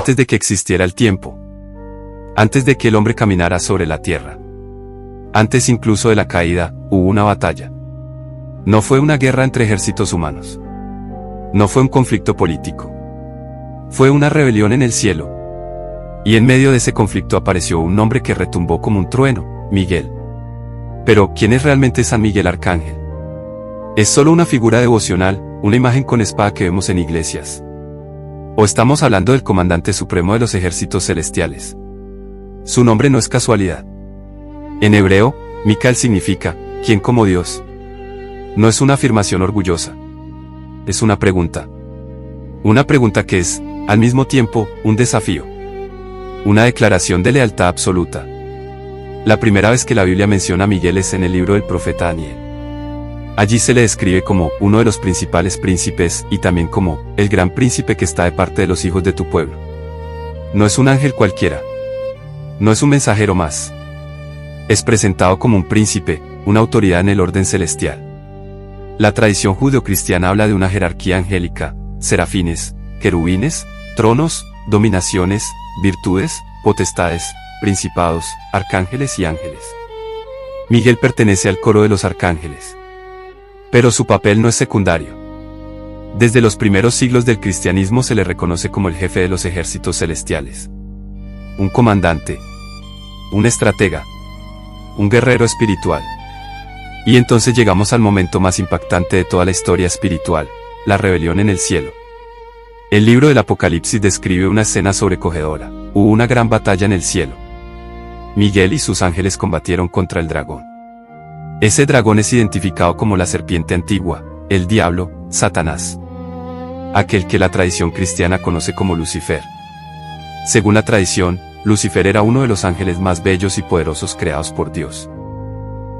antes de que existiera el tiempo, antes de que el hombre caminara sobre la tierra, antes incluso de la caída, hubo una batalla. No fue una guerra entre ejércitos humanos. No fue un conflicto político. Fue una rebelión en el cielo. Y en medio de ese conflicto apareció un nombre que retumbó como un trueno, Miguel. Pero, ¿quién es realmente San Miguel Arcángel? ¿Es solo una figura devocional, una imagen con espada que vemos en iglesias? ¿O estamos hablando del comandante supremo de los ejércitos celestiales? Su nombre no es casualidad. En hebreo, Micael significa, ¿quién como Dios? No es una afirmación orgullosa. Es una pregunta. Una pregunta que es, al mismo tiempo, un desafío. Una declaración de lealtad absoluta. La primera vez que la Biblia menciona a Miguel es en el libro del profeta Daniel. Allí se le describe como uno de los principales príncipes y también como el gran príncipe que está de parte de los hijos de tu pueblo. No es un ángel cualquiera. No es un mensajero más. Es presentado como un príncipe, una autoridad en el orden celestial. La tradición judeocristiana habla de una jerarquía angélica, serafines, querubines, tronos, dominaciones, virtudes, potestades, principados, arcángeles y ángeles. Miguel pertenece al coro de los arcángeles. Pero su papel no es secundario. Desde los primeros siglos del cristianismo se le reconoce como el jefe de los ejércitos celestiales. Un comandante. Un estratega. Un guerrero espiritual. Y entonces llegamos al momento más impactante de toda la historia espiritual, la rebelión en el cielo. El libro del Apocalipsis describe una escena sobrecogedora. Hubo una gran batalla en el cielo. Miguel y sus ángeles combatieron contra el dragón. Ese dragón es identificado como la serpiente antigua, el diablo, Satanás. Aquel que la tradición cristiana conoce como Lucifer. Según la tradición, Lucifer era uno de los ángeles más bellos y poderosos creados por Dios.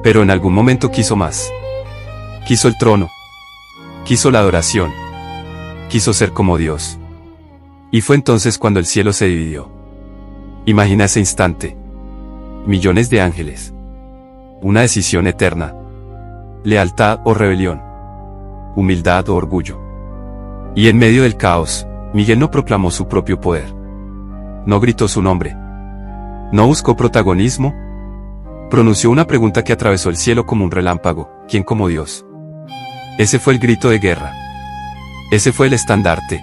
Pero en algún momento quiso más. Quiso el trono. Quiso la adoración. Quiso ser como Dios. Y fue entonces cuando el cielo se dividió. Imagina ese instante. Millones de ángeles. Una decisión eterna. Lealtad o rebelión. Humildad o orgullo. Y en medio del caos, Miguel no proclamó su propio poder. No gritó su nombre. No buscó protagonismo. Pronunció una pregunta que atravesó el cielo como un relámpago: ¿quién como Dios? Ese fue el grito de guerra. Ese fue el estandarte.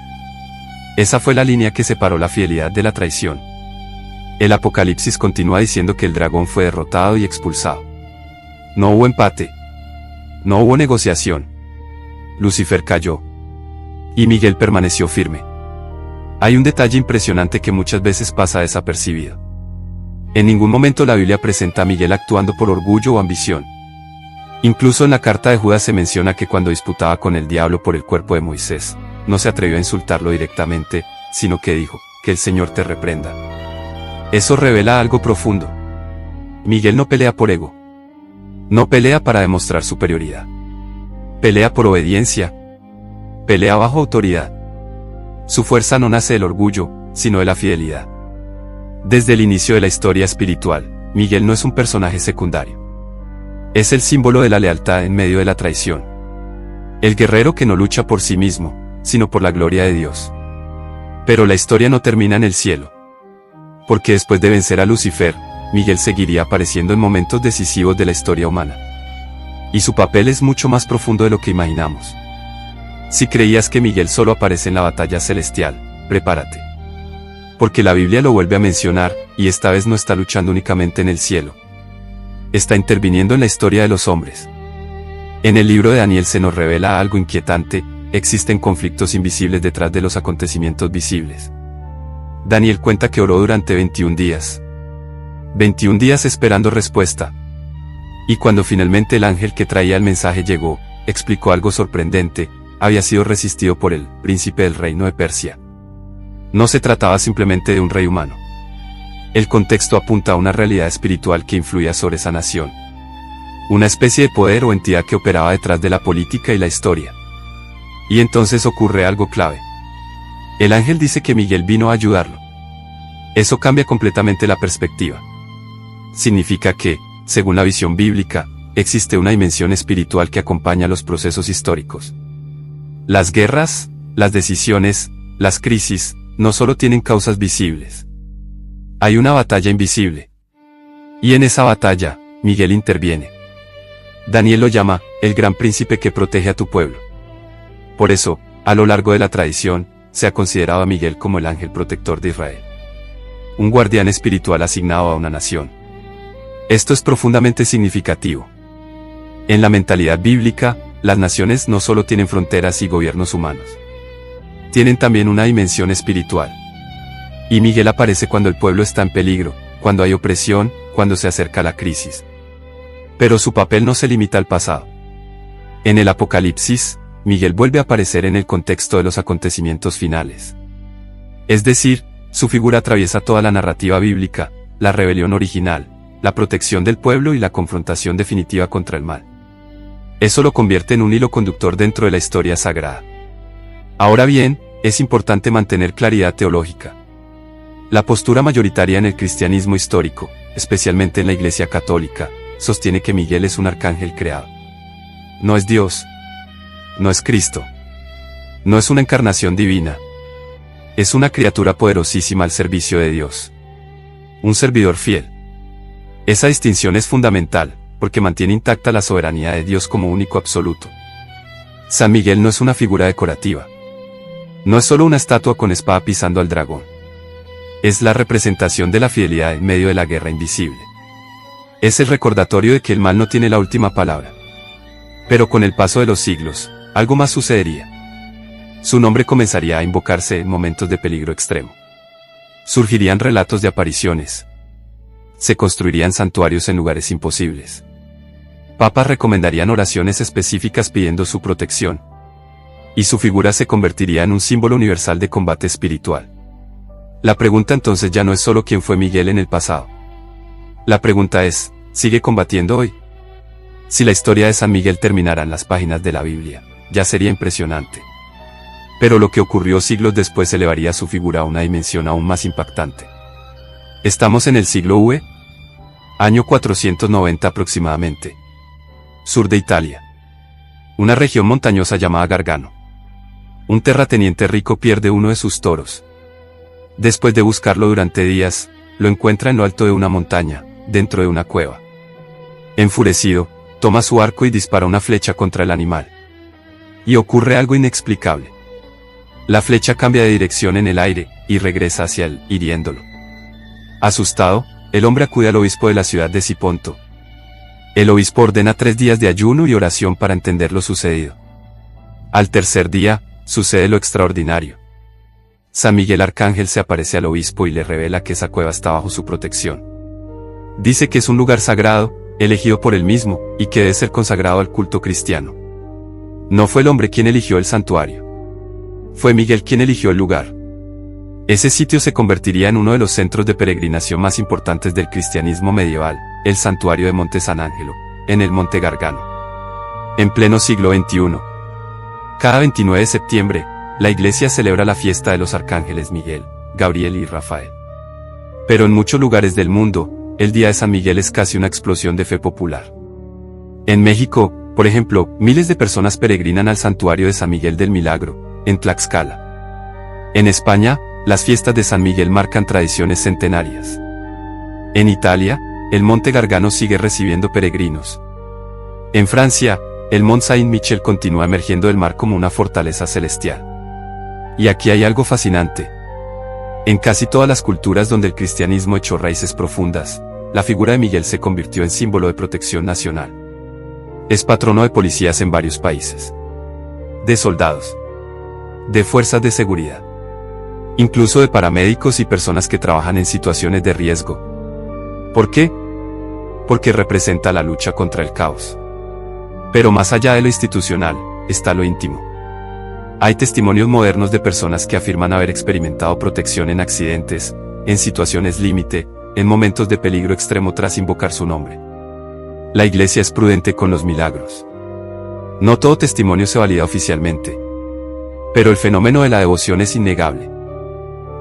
Esa fue la línea que separó la fidelidad de la traición. El Apocalipsis continúa diciendo que el dragón fue derrotado y expulsado. No hubo empate. No hubo negociación. Lucifer cayó. Y Miguel permaneció firme. Hay un detalle impresionante que muchas veces pasa desapercibido. En ningún momento la Biblia presenta a Miguel actuando por orgullo o ambición. Incluso en la carta de Judas se menciona que cuando disputaba con el diablo por el cuerpo de Moisés, no se atrevió a insultarlo directamente, sino que dijo: que el Señor te reprenda. Eso revela algo profundo. Miguel no pelea por ego. No pelea para demostrar superioridad. Pelea por obediencia. Pelea bajo autoridad. Su fuerza no nace del orgullo, sino de la fidelidad. Desde el inicio de la historia espiritual, Miguel no es un personaje secundario. Es el símbolo de la lealtad en medio de la traición. El guerrero que no lucha por sí mismo, sino por la gloria de Dios. Pero la historia no termina en el cielo. Porque después de vencer a Lucifer, Miguel seguiría apareciendo en momentos decisivos de la historia humana. Y su papel es mucho más profundo de lo que imaginamos. Si creías que Miguel solo aparece en la batalla celestial, prepárate. Porque la Biblia lo vuelve a mencionar, y esta vez no está luchando únicamente en el cielo. Está interviniendo en la historia de los hombres. En el libro de Daniel se nos revela algo inquietante: existen conflictos invisibles detrás de los acontecimientos visibles. Daniel cuenta que oró durante 21 días. 21 días esperando respuesta. Y cuando finalmente el ángel que traía el mensaje llegó, explicó algo sorprendente: había sido resistido por el príncipe del reino de Persia. No se trataba simplemente de un rey humano. El contexto apunta a una realidad espiritual que influía sobre esa nación. Una especie de poder o entidad que operaba detrás de la política y la historia. Y entonces ocurre algo clave. El ángel dice que Miguel vino a ayudarlo. Eso cambia completamente la perspectiva. Significa que, según la visión bíblica, existe una dimensión espiritual que acompaña los procesos históricos. Las guerras, las decisiones, las crisis, no solo tienen causas visibles. Hay una batalla invisible. Y en esa batalla, Miguel interviene. Daniel lo llama, el gran príncipe que protege a tu pueblo. Por eso, a lo largo de la tradición, se ha considerado a Miguel como el ángel protector de Israel. Un guardián espiritual asignado a una nación. Esto es profundamente significativo. En la mentalidad bíblica, las naciones no solo tienen fronteras y gobiernos humanos. Tienen también una dimensión espiritual. Y Miguel aparece cuando el pueblo está en peligro, cuando hay opresión, cuando se acerca la crisis. Pero su papel no se limita al pasado. En el Apocalipsis, Miguel vuelve a aparecer en el contexto de los acontecimientos finales. Es decir, su figura atraviesa toda la narrativa bíblica, la rebelión original, la protección del pueblo y la confrontación definitiva contra el mal. Eso lo convierte en un hilo conductor dentro de la historia sagrada. Ahora bien, es importante mantener claridad teológica. La postura mayoritaria en el cristianismo histórico, especialmente en la Iglesia Católica, sostiene que Miguel es un arcángel creado. No es Dios. No es Cristo. No es una encarnación divina. Es una criatura poderosísima al servicio de Dios. Un servidor fiel. Esa distinción es fundamental, porque mantiene intacta la soberanía de Dios como único absoluto. San Miguel no es una figura decorativa. No es solo una estatua con espada pisando al dragón. Es la representación de la fidelidad en medio de la guerra invisible. Es el recordatorio de que el mal no tiene la última palabra. Pero con el paso de los siglos, algo más sucedería. Su nombre comenzaría a invocarse en momentos de peligro extremo. Surgirían relatos de apariciones. Se construirían santuarios en lugares imposibles. Papas recomendarían oraciones específicas pidiendo su protección. Y su figura se convertiría en un símbolo universal de combate espiritual. La pregunta entonces ya no es solo quién fue Miguel en el pasado. La pregunta es, ¿sigue combatiendo hoy? Si la historia de San Miguel terminara en las páginas de la Biblia, ya sería impresionante. Pero lo que ocurrió siglos después elevaría su figura a una dimensión aún más impactante. Estamos en el siglo V, año 490 aproximadamente. Sur de Italia. Una región montañosa llamada Gargano. Un terrateniente rico pierde uno de sus toros. Después de buscarlo durante días, lo encuentra en lo alto de una montaña, dentro de una cueva. Enfurecido, toma su arco y dispara una flecha contra el animal. Y ocurre algo inexplicable. La flecha cambia de dirección en el aire, y regresa hacia él, hiriéndolo. Asustado, el hombre acude al obispo de la ciudad de Siponto. El obispo ordena 3 días de ayuno y oración para entender lo sucedido. Al tercer día, sucede lo extraordinario. San Miguel Arcángel se aparece al obispo y le revela que esa cueva está bajo su protección. Dice que es un lugar sagrado, elegido por él mismo, y que debe ser consagrado al culto cristiano. No fue el hombre quien eligió el santuario. Fue Miguel quien eligió el lugar. Ese sitio se convertiría en uno de los centros de peregrinación más importantes del cristianismo medieval, el santuario de Monte San Angelo, en el Monte Gargano. En pleno siglo XXI. Cada 29 de septiembre, la iglesia celebra la fiesta de los arcángeles Miguel, Gabriel y Rafael. Pero en muchos lugares del mundo, el día de San Miguel es casi una explosión de fe popular. En México, por ejemplo, miles de personas peregrinan al santuario de San Miguel del Milagro, en Tlaxcala. En España, las fiestas de San Miguel marcan tradiciones centenarias. En Italia, el Monte Gargano sigue recibiendo peregrinos. En Francia, el Mont Saint-Michel continúa emergiendo del mar como una fortaleza celestial. Y aquí hay algo fascinante. En casi todas las culturas donde el cristianismo echó raíces profundas, la figura de Miguel se convirtió en símbolo de protección nacional. Es patrono de policías en varios países. De soldados. De fuerzas de seguridad. Incluso de paramédicos y personas que trabajan en situaciones de riesgo. ¿Por qué? Porque representa la lucha contra el caos. Pero más allá de lo institucional, está lo íntimo. Hay testimonios modernos de personas que afirman haber experimentado protección en accidentes, en situaciones límite, en momentos de peligro extremo tras invocar su nombre. La Iglesia es prudente con los milagros. No todo testimonio se valida oficialmente. Pero el fenómeno de la devoción es innegable.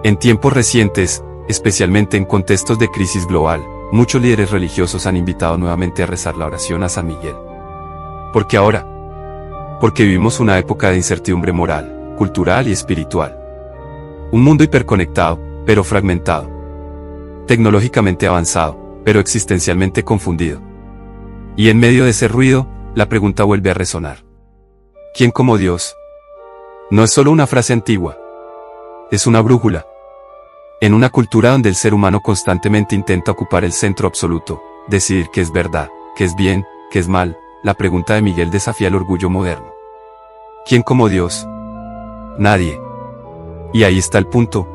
En tiempos recientes, especialmente en contextos de crisis global, muchos líderes religiosos han invitado nuevamente a rezar la oración a San Miguel. ¿Por qué ahora? Porque vivimos una época de incertidumbre moral, cultural y espiritual. Un mundo hiperconectado, pero fragmentado. Tecnológicamente avanzado, pero existencialmente confundido. Y en medio de ese ruido, la pregunta vuelve a resonar. ¿Quién como Dios? No es solo una frase antigua. Es una brújula. En una cultura donde el ser humano constantemente intenta ocupar el centro absoluto, decidir qué es verdad, qué es bien, qué es mal, la pregunta de Miguel desafía el orgullo moderno. ¿Quién como Dios? Nadie. Y ahí está el punto.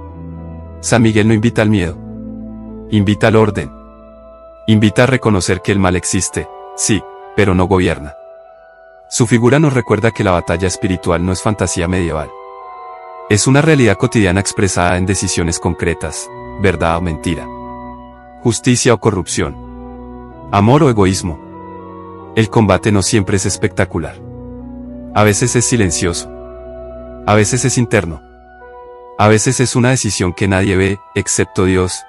San Miguel no invita al miedo. Invita al orden. Invita a reconocer que el mal existe, sí, pero no gobierna. Su figura nos recuerda que la batalla espiritual no es fantasía medieval. Es una realidad cotidiana expresada en decisiones concretas, verdad o mentira. Justicia o corrupción. Amor o egoísmo. El combate no siempre es espectacular. A veces es silencioso. A veces es interno. A veces es una decisión que nadie ve, excepto Dios.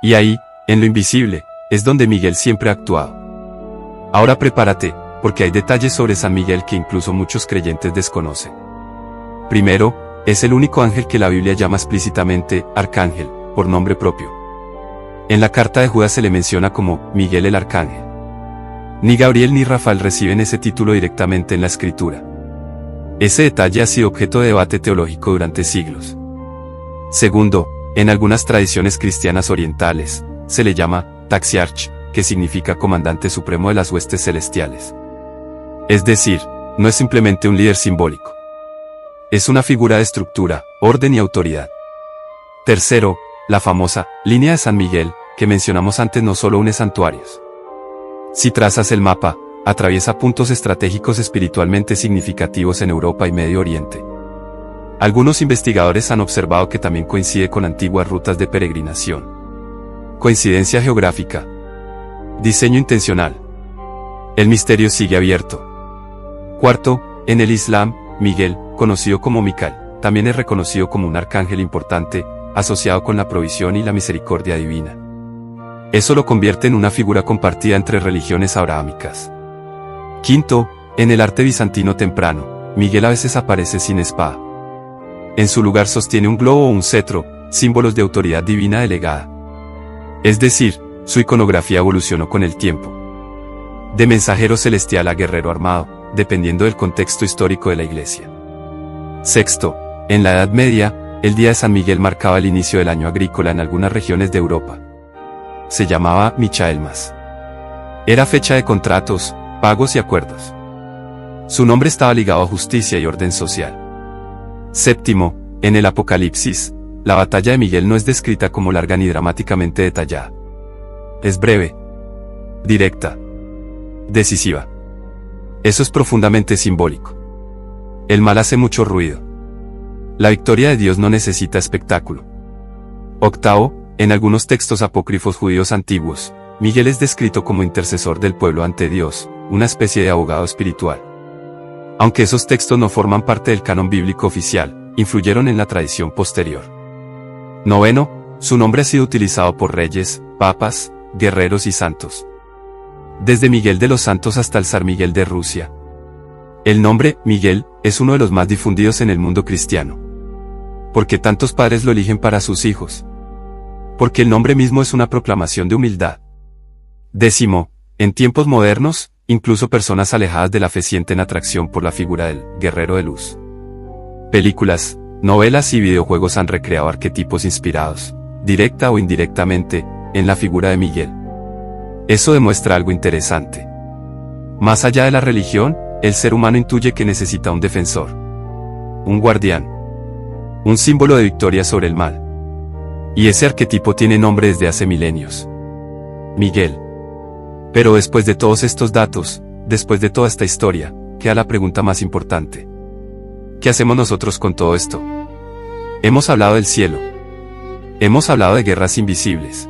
Y ahí, en lo invisible, es donde Miguel siempre ha actuado. Ahora prepárate, porque hay detalles sobre San Miguel que incluso muchos creyentes desconocen. Primero, es el único ángel que la Biblia llama explícitamente arcángel, por nombre propio. En la carta de Judas se le menciona como Miguel el arcángel. Ni Gabriel ni Rafael reciben ese título directamente en la Escritura. Ese detalle ha sido objeto de debate teológico durante siglos. Segundo, en algunas tradiciones cristianas orientales, se le llama Taxiarch, que significa comandante supremo de las huestes celestiales. Es decir, no es simplemente un líder simbólico. Es una figura de estructura, orden y autoridad. Tercero, la famosa línea de San Miguel, que mencionamos antes, no solo une santuarios. Si trazas el mapa, atraviesa puntos estratégicos espiritualmente significativos en Europa y Medio Oriente. Algunos investigadores han observado que también coincide con antiguas rutas de peregrinación. Coincidencia geográfica. Diseño intencional. El misterio sigue abierto. Cuarto, en el Islam, Miguel, conocido como Micael, también es reconocido como un arcángel importante, asociado con la provisión y la misericordia divina. Eso lo convierte en una figura compartida entre religiones abrahámicas. Quinto, en el arte bizantino temprano, Miguel a veces aparece sin espada. En su lugar sostiene un globo o un cetro, símbolos de autoridad divina delegada. Es decir, su iconografía evolucionó con el tiempo. De mensajero celestial a guerrero armado, dependiendo del contexto histórico de la Iglesia. Sexto, en la Edad Media, el Día de San Miguel marcaba el inicio del año agrícola en algunas regiones de Europa. Se llamaba Michaelmas. Era fecha de contratos, pagos y acuerdos. Su nombre estaba ligado a justicia y orden social. Séptimo, en el Apocalipsis, la batalla de Miguel no es descrita como larga ni dramáticamente detallada. Es breve, directa, decisiva. Eso es profundamente simbólico. El mal hace mucho ruido. La victoria de Dios no necesita espectáculo. Octavo, en algunos textos apócrifos judíos antiguos, Miguel es descrito como intercesor del pueblo ante Dios, una especie de abogado espiritual. Aunque esos textos no forman parte del canon bíblico oficial, influyeron en la tradición posterior. Noveno, su nombre ha sido utilizado por reyes, papas, guerreros y santos. Desde Miguel de los Santos hasta el zar Miguel de Rusia. El nombre, Miguel, es uno de los más difundidos en el mundo cristiano. ¿Por qué tantos padres lo eligen para sus hijos? Porque el nombre mismo es una proclamación de humildad. Décimo, en tiempos modernos, incluso personas alejadas de la fe sienten atracción por la figura del guerrero de luz. Películas, novelas y videojuegos han recreado arquetipos inspirados, directa o indirectamente, en la figura de Miguel. Eso demuestra algo interesante. Más allá de la religión, el ser humano intuye que necesita un defensor, un guardián, un símbolo de victoria sobre el mal. Y ese arquetipo tiene nombre desde hace milenios: Miguel. Pero después de todos estos datos, después de toda esta historia, queda la pregunta más importante. ¿Qué hacemos nosotros con todo esto? Hemos hablado del cielo. Hemos hablado de guerras invisibles.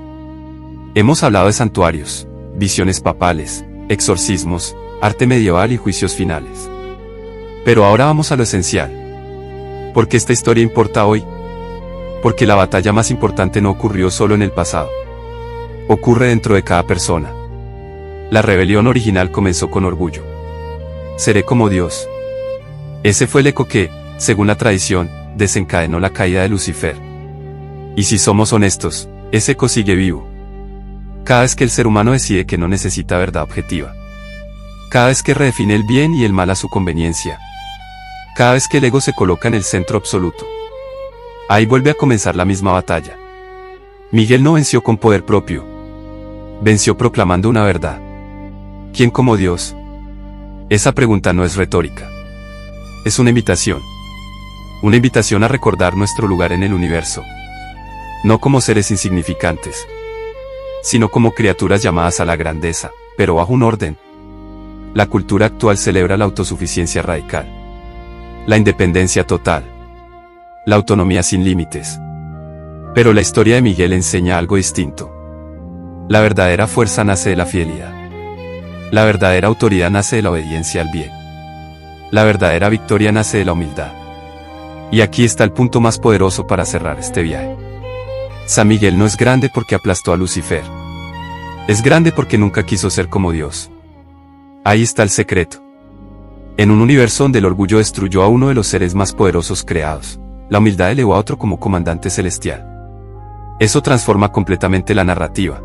Hemos hablado de santuarios, visiones papales, exorcismos, arte medieval y juicios finales. Pero ahora vamos a lo esencial. ¿Por qué esta historia importa hoy? Porque la batalla más importante no ocurrió solo en el pasado. Ocurre dentro de cada persona. La rebelión original comenzó con orgullo. Seré como Dios. Ese fue el eco que, según la tradición, desencadenó la caída de Lucifer. Y si somos honestos, ese eco sigue vivo. Cada vez que el ser humano decide que no necesita verdad objetiva. Cada vez que redefine el bien y el mal a su conveniencia. Cada vez que el ego se coloca en el centro absoluto. Ahí vuelve a comenzar la misma batalla. Miguel no venció con poder propio. Venció proclamando una verdad. ¿Quién como Dios? Esa pregunta no es retórica. Es una invitación. Una invitación a recordar nuestro lugar en el universo. No como seres insignificantes, sino como criaturas llamadas a la grandeza, pero bajo un orden. La cultura actual celebra la autosuficiencia radical, la independencia total, la autonomía sin límites. Pero la historia de Miguel enseña algo distinto. La verdadera fuerza nace de la fidelidad. La verdadera autoridad nace de la obediencia al bien. La verdadera victoria nace de la humildad. Y aquí está el punto más poderoso para cerrar este viaje. San Miguel no es grande porque aplastó a Lucifer. Es grande porque nunca quiso ser como Dios. Ahí está el secreto. En un universo donde el orgullo destruyó a uno de los seres más poderosos creados, la humildad elevó a otro como comandante celestial. Eso transforma completamente la narrativa.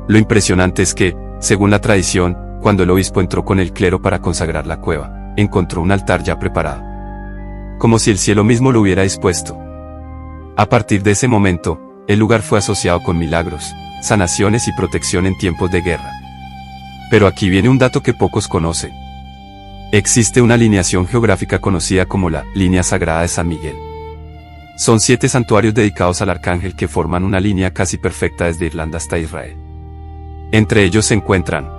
Lo impresionante es que, según la tradición, cuando el obispo entró con el clero para consagrar la cueva, encontró un altar ya preparado. Como si el cielo mismo lo hubiera dispuesto. A partir de ese momento, el lugar fue asociado con milagros, sanaciones y protección en tiempos de guerra. Pero aquí viene un dato que pocos conocen. Existe una alineación geográfica conocida como la línea sagrada de San Miguel. Son 7 santuarios dedicados al arcángel que forman una línea casi perfecta desde Irlanda hasta Israel. Entre ellos se encuentran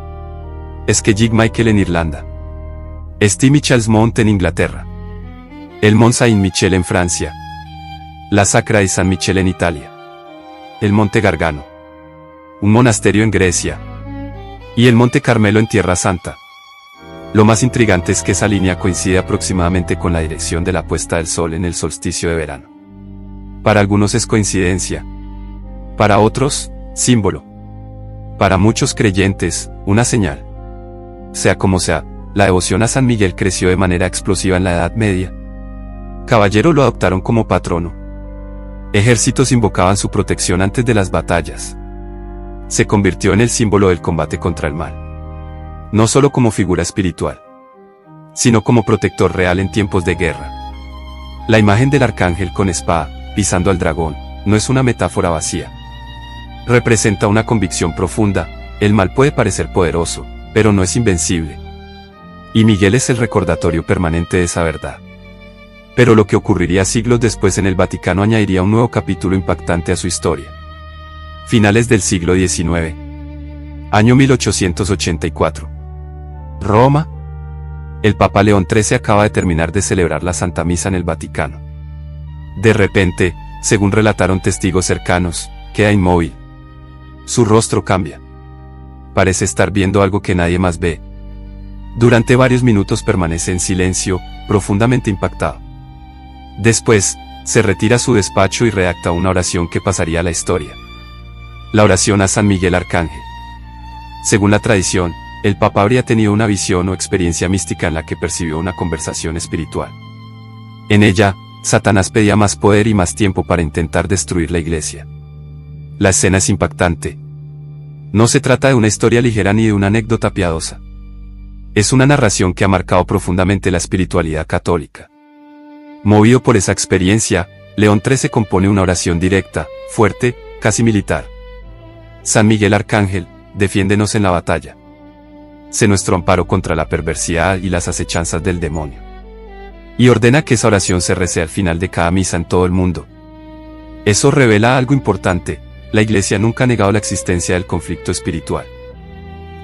Skellig Michael en Irlanda, St. Michael's Mount en Inglaterra, el Mont Saint-Michel en Francia, la Sacra di San Michele en Italia, el Monte Gargano, un monasterio en Grecia, y el Monte Carmelo en Tierra Santa. Lo más intrigante es que esa línea coincide aproximadamente con la dirección de la puesta del sol en el solsticio de verano. Para algunos es coincidencia. Para otros, símbolo. Para muchos creyentes, una señal. Sea como sea, la devoción a San Miguel creció de manera explosiva en la Edad Media. Caballeros lo adoptaron como patrono. Ejércitos invocaban su protección antes de las batallas. Se convirtió en el símbolo del combate contra el mal. No solo como figura espiritual, sino como protector real en tiempos de guerra. La imagen del arcángel con espada, pisando al dragón, no es una metáfora vacía. Representa una convicción profunda: el mal puede parecer poderoso, pero no es invencible. Y Miguel es el recordatorio permanente de esa verdad. Pero lo que ocurriría siglos después en el Vaticano añadiría un nuevo capítulo impactante a su historia. Finales del siglo XIX. Año 1884. Roma. El Papa León XIII acaba de terminar de celebrar la Santa Misa en el Vaticano. De repente, según relataron testigos cercanos, queda inmóvil. Su rostro cambia. Parece estar viendo algo que nadie más ve. Durante varios minutos permanece en silencio, profundamente impactado. Después, se retira a su despacho y redacta una oración que pasaría a la historia. La oración a San Miguel Arcángel. Según la tradición, el Papa habría tenido una visión o experiencia mística en la que percibió una conversación espiritual. En ella, Satanás pedía más poder y más tiempo para intentar destruir la iglesia. La escena es impactante. No se trata de una historia ligera ni de una anécdota piadosa. Es una narración que ha marcado profundamente la espiritualidad católica. Movido por esa experiencia, León XIII compone una oración directa, fuerte, casi militar. San Miguel Arcángel, defiéndenos en la batalla. Sé nuestro amparo contra la perversidad y las acechanzas del demonio. Y ordena que esa oración se rece al final de cada misa en todo el mundo. Eso revela algo importante: la Iglesia nunca ha negado la existencia del conflicto espiritual.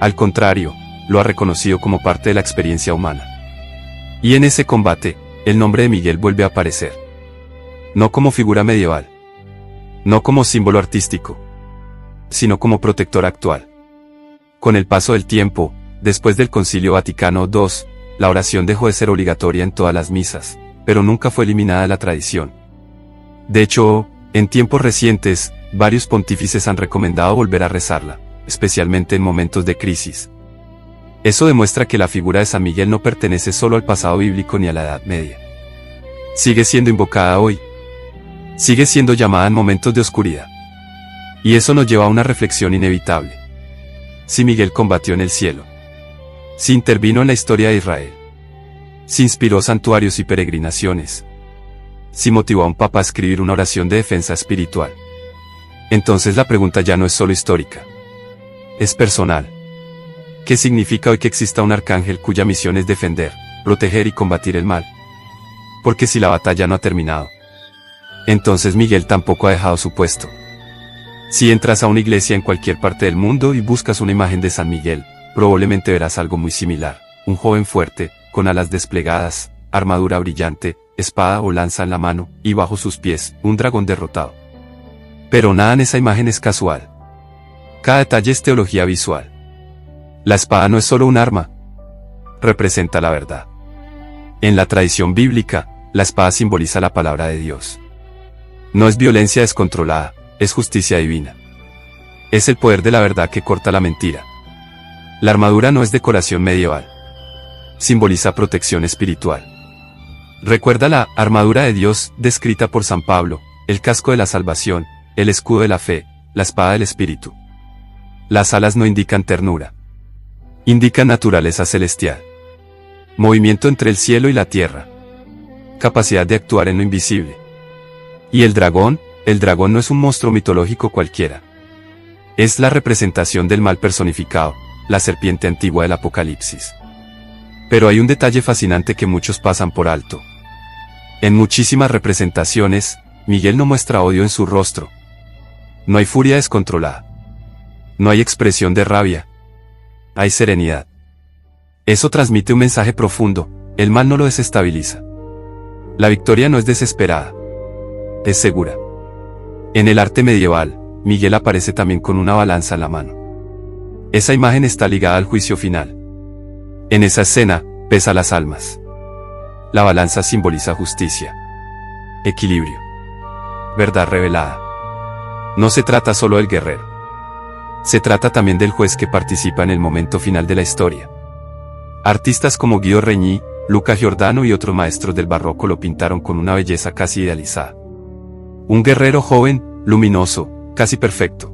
Al contrario, lo ha reconocido como parte de la experiencia humana. Y en ese combate, el nombre de Miguel vuelve a aparecer. No como figura medieval. No como símbolo artístico. Sino como protector actual. Con el paso del tiempo, después del Concilio Vaticano II, la oración dejó de ser obligatoria en todas las misas, pero nunca fue eliminada de la tradición. De hecho, en tiempos recientes, varios pontífices han recomendado volver a rezarla, especialmente en momentos de crisis. Eso demuestra que la figura de San Miguel no pertenece solo al pasado bíblico ni a la Edad Media. Sigue siendo invocada hoy. Sigue siendo llamada en momentos de oscuridad. Y eso nos lleva a una reflexión inevitable. Si Miguel combatió en el cielo, si intervino en la historia de Israel, si inspiró santuarios y peregrinaciones, si motivó a un papa a escribir una oración de defensa espiritual, entonces la pregunta ya no es solo histórica, es personal. ¿Qué significa hoy que exista un arcángel cuya misión es defender, proteger y combatir el mal? Porque si la batalla no ha terminado, entonces Miguel tampoco ha dejado su puesto. Si entras a una iglesia en cualquier parte del mundo y buscas una imagen de San Miguel, probablemente verás algo muy similar: un joven fuerte, con alas desplegadas, armadura brillante, espada o lanza en la mano, y bajo sus pies, un dragón derrotado. Pero nada en esa imagen es casual. Cada detalle es teología visual. La espada no es solo un arma, representa la verdad. En la tradición bíblica, la espada simboliza la palabra de Dios. No es violencia descontrolada, es justicia divina. Es el poder de la verdad que corta la mentira. La armadura no es decoración medieval. Simboliza protección espiritual. Recuerda la armadura de Dios descrita por San Pablo: el casco de la salvación, el escudo de la fe, la espada del espíritu. Las alas no indican ternura. Indican naturaleza celestial. Movimiento entre el cielo y la tierra. Capacidad de actuar en lo invisible. ¿Y el dragón? El dragón no es un monstruo mitológico cualquiera. Es la representación del mal personificado, la serpiente antigua del Apocalipsis. Pero hay un detalle fascinante que muchos pasan por alto. En muchísimas representaciones, Miguel no muestra odio en su rostro. No hay furia descontrolada. No hay expresión de rabia. Hay serenidad. Eso transmite un mensaje profundo: el mal no lo desestabiliza. La victoria no es desesperada. Es segura. En el arte medieval, Miguel aparece también con una balanza en la mano. Esa imagen está ligada al juicio final. En esa escena, pesa las almas. La balanza simboliza justicia, equilibrio, verdad revelada. No se trata solo del guerrero. Se trata también del juez que participa en el momento final de la historia. Artistas como Guido Reni, Luca Giordano y otros maestros del barroco lo pintaron con una belleza casi idealizada. Un guerrero joven, luminoso, casi perfecto.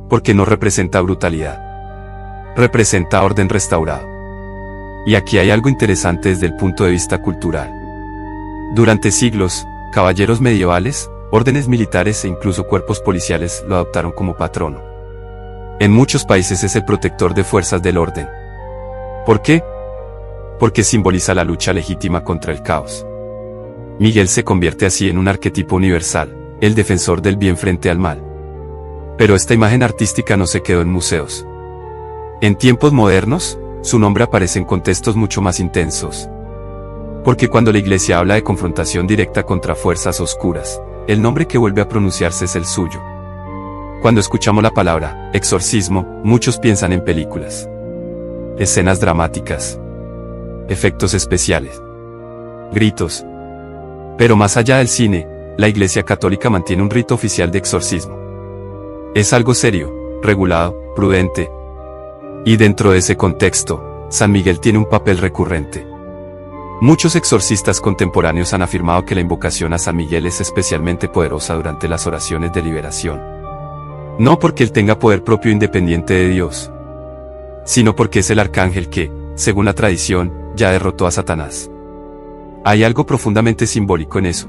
Porque no representa brutalidad. Representa orden restaurado. Y aquí hay algo interesante desde el punto de vista cultural. Durante siglos, caballeros medievales, órdenes militares e incluso cuerpos policiales lo adoptaron como patrono. En muchos países es el protector de fuerzas del orden. ¿Por qué? Porque simboliza la lucha legítima contra el caos. Miguel se convierte así en un arquetipo universal, el defensor del bien frente al mal. Pero esta imagen artística no se quedó en museos. En tiempos modernos, su nombre aparece en contextos mucho más intensos. Porque cuando la Iglesia habla de confrontación directa contra fuerzas oscuras, el nombre que vuelve a pronunciarse es el suyo. Cuando escuchamos la palabra exorcismo, muchos piensan en películas, escenas dramáticas, efectos especiales, gritos. Pero más allá del cine, la Iglesia Católica mantiene un rito oficial de exorcismo. Es algo serio, regulado, prudente. Y dentro de ese contexto, San Miguel tiene un papel recurrente. Muchos exorcistas contemporáneos han afirmado que la invocación a San Miguel es especialmente poderosa durante las oraciones de liberación. No porque él tenga poder propio independiente de Dios, sino porque es el arcángel que, según la tradición, ya derrotó a Satanás. Hay algo profundamente simbólico en eso.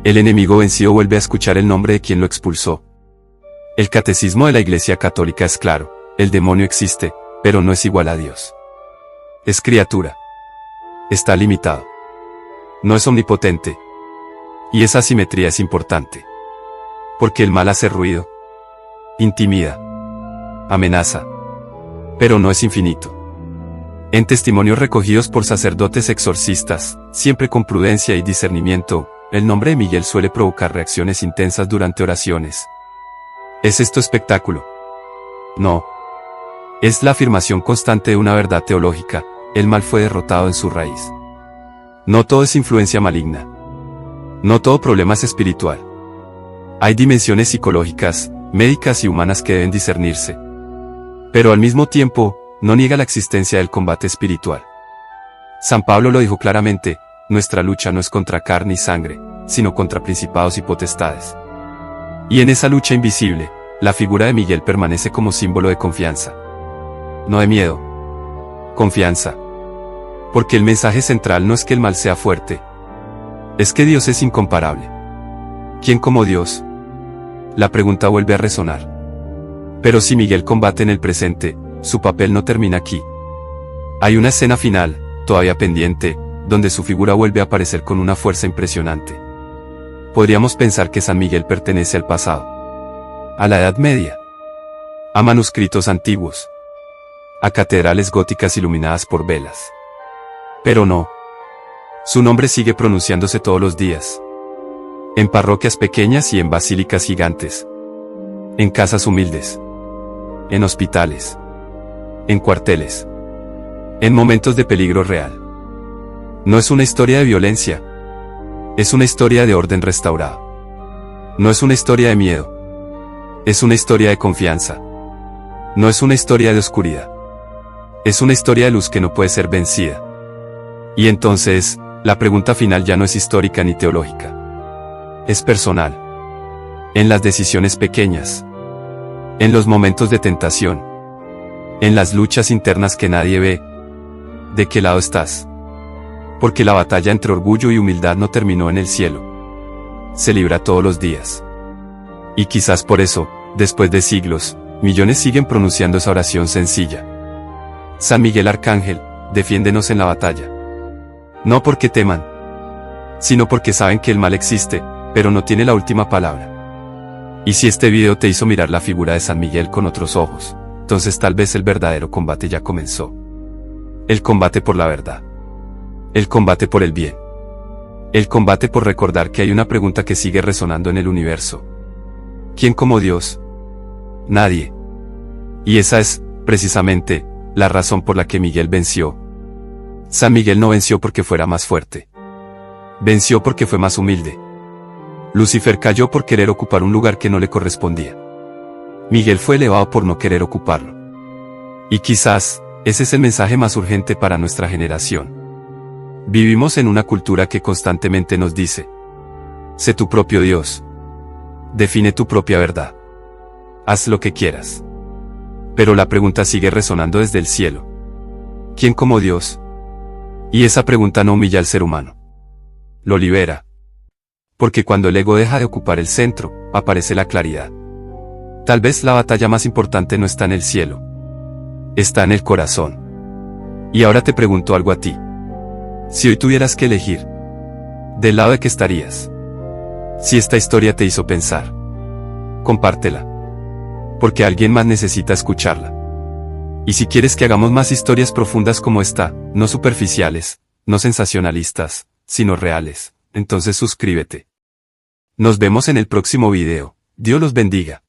El enemigo vencido vuelve a escuchar el nombre de quien lo expulsó. El catecismo de la Iglesia Católica es claro: el demonio existe, pero no es igual a Dios. Es criatura. Está limitado. No es omnipotente. Y esa asimetría es importante. Porque el mal hace ruido, intimida, amenaza, pero no es infinito. En testimonios recogidos por sacerdotes exorcistas, siempre con prudencia y discernimiento, el nombre de Miguel suele provocar reacciones intensas durante oraciones. ¿Es esto espectáculo? No. Es la afirmación constante de una verdad teológica: el mal fue derrotado en su raíz. No todo es influencia maligna. No todo problema es espiritual. Hay dimensiones psicológicas, médicas y humanas que deben discernirse. Pero al mismo tiempo, no niega la existencia del combate espiritual. San Pablo lo dijo claramente: nuestra lucha no es contra carne y sangre, sino contra principados y potestades. Y en esa lucha invisible, la figura de Miguel permanece como símbolo de confianza. No de miedo. Confianza. Porque el mensaje central no es que el mal sea fuerte. Es que Dios es incomparable. ¿Quién como Dios? La pregunta vuelve a resonar. Pero si Miguel combate en el presente, su papel no termina aquí. Hay una escena final, todavía pendiente, donde su figura vuelve a aparecer con una fuerza impresionante. Podríamos pensar que San Miguel pertenece al pasado, a la Edad Media, a manuscritos antiguos, a catedrales góticas iluminadas por velas. Pero no. Su nombre sigue pronunciándose todos los días. En parroquias pequeñas y en basílicas gigantes. En casas humildes. En hospitales. En cuarteles. En momentos de peligro real. No es una historia de violencia. Es una historia de orden restaurado. No es una historia de miedo. Es una historia de confianza. No es una historia de oscuridad. Es una historia de luz que no puede ser vencida. Y entonces, la pregunta final ya no es histórica ni teológica. Es personal. En las decisiones pequeñas. En los momentos de tentación. En las luchas internas que nadie ve. ¿De qué lado estás? Porque la batalla entre orgullo y humildad no terminó en el cielo. Se libra todos los días. Y quizás por eso, después de siglos, millones siguen pronunciando esa oración sencilla. San Miguel Arcángel, defiéndenos en la batalla. No porque teman, sino porque saben que el mal existe, pero no tiene la última palabra. Y si este video te hizo mirar la figura de San Miguel con otros ojos, entonces tal vez el verdadero combate ya comenzó. El combate por la verdad. El combate por el bien. El combate por recordar que hay una pregunta que sigue resonando en el universo. ¿Quién como Dios? Nadie. Y esa es, precisamente, la razón por la que Miguel venció. San Miguel no venció porque fuera más fuerte. Venció porque fue más humilde. Lucifer cayó por querer ocupar un lugar que no le correspondía. Miguel fue elevado por no querer ocuparlo. Y quizás, ese es el mensaje más urgente para nuestra generación. Vivimos en una cultura que constantemente nos dice: sé tu propio Dios. Define tu propia verdad. Haz lo que quieras. Pero la pregunta sigue resonando desde el cielo. ¿Quién como Dios? Y esa pregunta no humilla al ser humano. Lo libera. Porque cuando el ego deja de ocupar el centro, aparece la claridad. Tal vez la batalla más importante no está en el cielo. Está en el corazón. Y ahora te pregunto algo a ti. Si hoy tuvieras que elegir, ¿del lado de qué estarías? Si esta historia te hizo pensar, compártela. Porque alguien más necesita escucharla. Y si quieres que hagamos más historias profundas como esta, no superficiales, no sensacionalistas, sino reales, entonces suscríbete. Nos vemos en el próximo video. Dios los bendiga.